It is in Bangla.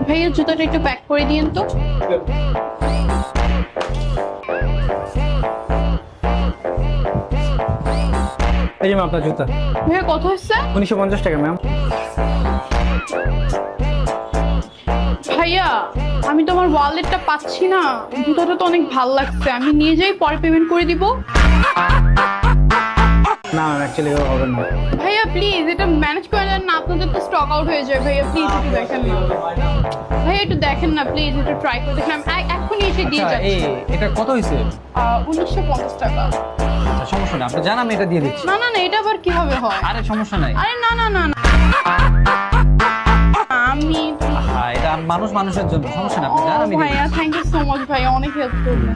ভাইয়া জুতাটা একটু প্যাক করে দিন তো। এই যে ম্যাম আপনার জুতা। ভাইয়া কত হচ্ছে? 1950 টাকা ম্যাম। ভাইয়া আমি তো আমার ওয়ালেটটা পাচ্ছি না, জুতাটা তো অনেক ভালো লাগছে, আমি নিয়ে যাই পরে পেমেন্ট করে দিব। না ম্যাম অ্যাকচুয়ালি হবে না। ভাইয়া প্লিজ এটা ম্যানেজ করে দেন না, আপনাদের তো স্টক আউট হয়ে যায়। ভাইয়া প্লিজ একটু দেখেন না, ভাইয়া একটু দেখেন না প্লিজ, একটু ট্রাই করে দেখেন। আমি এখনই এসে দিয়ে আচ্ছা, যাচ্ছি। এটা কত হয়েছে? 1950 টাকা। আচ্ছা সমস্যা নেই, আপনি জান আমি এটা দিয়ে দিচ্ছি। না না না, এটা আবার কিভাবে হয়? আরে সমস্যা নাই। আরে না না না না, আমি হ্যাঁ এটা মানুষ মানুষের জন্য, সমস্যা নেই, আপনি জান আমি দিয়ে ভাইয়া দিচ্ছি। থ্যাংক ইউ সো মাচ ভাইয়া, অনেক হেল্প করবেন।